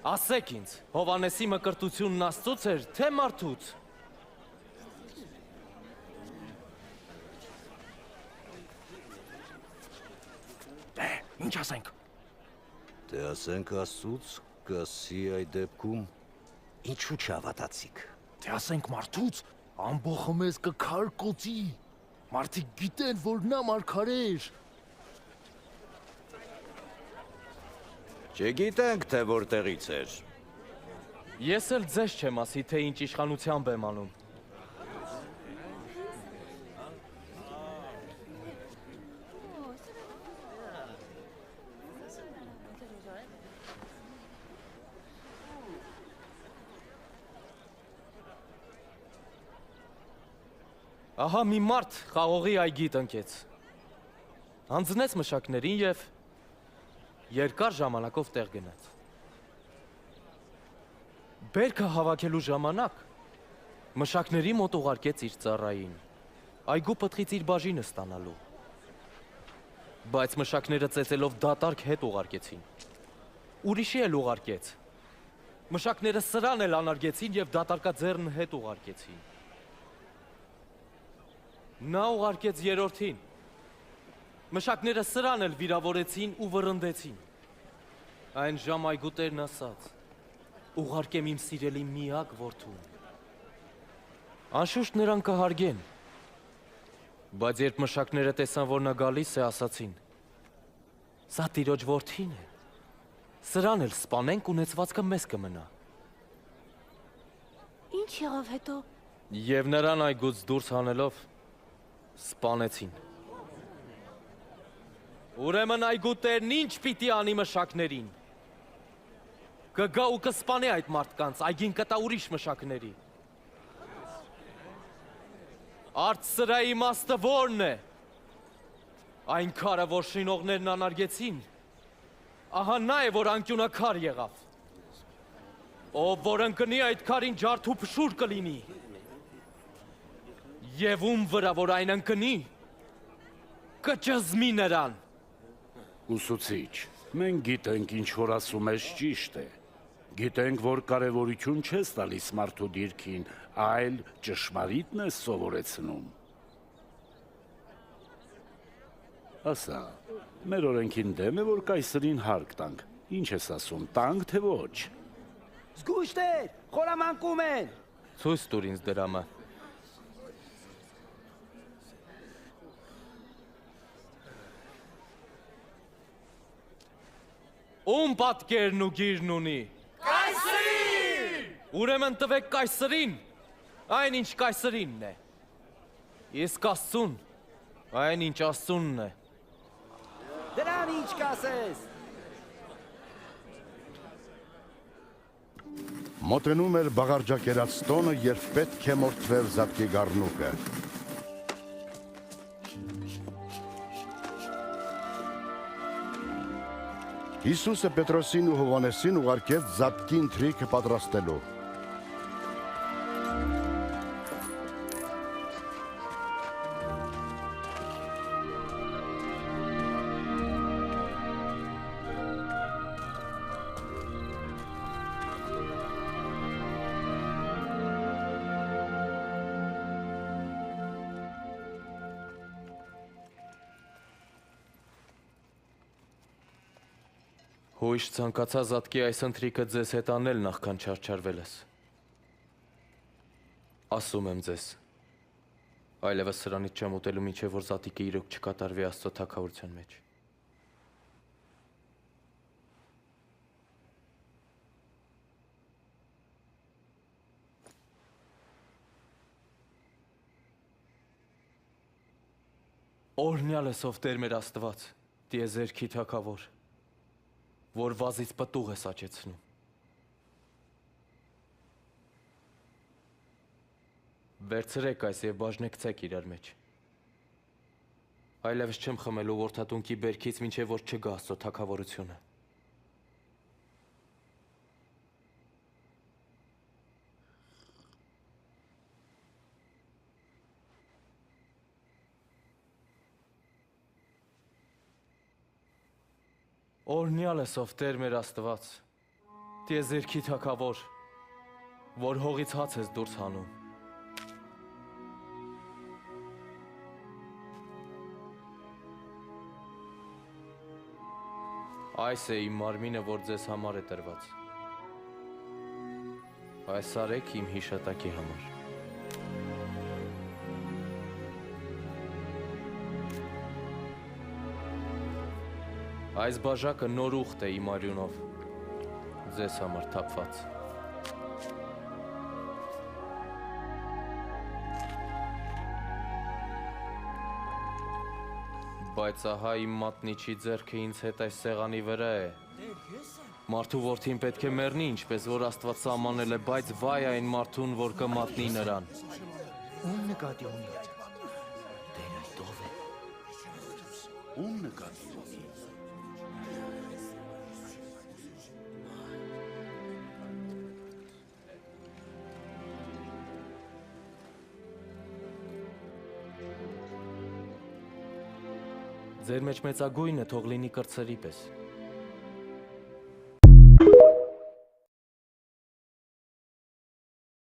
Ասեք ինձ, Հովանեսի մկրտությունն Աստծուց էր, թե մարդուց։ Ինչ ասենք։ Թե ասենք Աստծուց, կասի այդ դեպքում, ինչու չհավատացիք։ Թե ասենք մարդուց, ամբողը մեզ կքարկոծի։ Մարդիկ գիտեն, որ նա մարգարե էր։ Չգիտենք, թե որտեղից էր։ Ես էլ ձեզ չեմ ասի, թե ինչ իշխանությամբ եմ անում։ Ահա մի մարդ խաղողի այգի տնկեց, հանձնեց մշակներին և երկար ժամանակով տեղ գնաց։ Բերքը հավաքելու ժամանակ մշակների մոտ ուղարկեց իր ծառային, այգու պտղից իր բաժինը ստանալու, բայց մշակները ծեծելով դատարկ հետ ուղարկեցին, ուրիշի էլ ուղարկեց, մշակները սրան էլ անարգեցին և դատարկաձեռն հետ ուղարկեցին։ Նա ուղարկեց երրորդին, մշակները սրան էլ վիրավորեցին ու վռնդեցին, այն ժամ այգու տերն ասաց, ուղարկեմ իմ սիրելի միակ որդուն, անշուշտ նրան կհարգեն, բայց երբ մշակները տեսան, որ նա գալիս է, ասացին, սա տիրոջ որդին է, սրան էլ սպանենք, ունեցվածքը մեզ կմնա։ Ինչ եղավ հետո։ Եվ նրան այգուց դուրս հանելով, սպանեցին։ Ուրեմն այգու տերն ինչ պիտի անի մշակներին։ Կգա ու կսպանի այդ մարդկանց, այգին կտա ուրիշ մշակների։ Արդ սրա իմաստը որն է։ Այն քարը, որ շինողներն անարգեցին, ահա նա է, որ անկյունակար եղավ։ Ով որ ընկնի այդ քարին ջարդ ու փշուր կլինի։ Եվ ում վրա, որ այն ընկնի, կճզմի նրան։ Ուսուցիչ, մենք գիտենք, ինչ որ ասում ես ճիշտ է։ Գիտենք, որ կարևորություն չես տալիս մարդու դիրքին, այլ ճշմարիտն ես սովորեցնում։ Ասա, մեր օրենքին դեմ է, որ կայսրին հարկ տանք։ Ինչ ես ասում, տանք թե ոչ։ Զգուշտեր, խորամանկում են։ Ցույց տուր ինձ դրամը։ Ում պատկերն ու գիրն ունի։ Կայսրին։ Ուրեմն տվեք կայսրին, այն ինչ կայսրինն է։ Իսկ Աստծուն, այն ինչ Աստծունն է։ Դրան ինչ կասես։ Մոտենում էր բաղարջակերած տոնը, երբ պետք է մորթվել Զատկի գառնուկը։ Հիսուսը Պետրոսին ու Հովանեսին ուղարկեց Զատկի ընթրիքը պատրաստելու։ Հույժ ցանկացա Զատկի այս ընթրիքը ձեզ հետ անել նախքան չարչարվելս։ Ասում եմ ձեզ, այլևս սրանից չեմ ուտելու, մինչև որ Զատիկը իրոք չկատարվի Աստծո թագավորության մեջ։ Օրհնյալ ես ով Տեր մեր Աստված, տիեզերքի թագավոր, որ վազից պտուղ է սաճեցնում։ Վերցրեք այս և բաժնեկցեք իրար մեջ։ Այլևս չեմ խմելու որդատունքի բերքից, մինչև որ չգա Աստծո թագավորությունը։ Օրհնյալ ես ով Տեր մեր Աստված, Տիեզերքի թակավոր, որ հողից հաց ես դուրս հանում։ Այս է իմ մարմինը, որ ձեզ համար է տրված։ Այս արեք իմ հիշատակի համար։ Այս բաժակը նոր ուխտ է իմ արյունով, ձեզ համար թափված։ Բայց ահա իմ մատնիչի ձեռքը ինձ հետ այս սեղանի վրա է։ Մարդու որդին պետք է մեռնի, ինչպես որ Աստված սահմանել է, բայց վայ այն մարդուն, որ կմատնի նրան։ Ում նկատի ունի։ Տեր այդ ով է։ Ում նկատի ունի։ Ձեր մեջ մեծագույնը թող լինի կրծերի պես։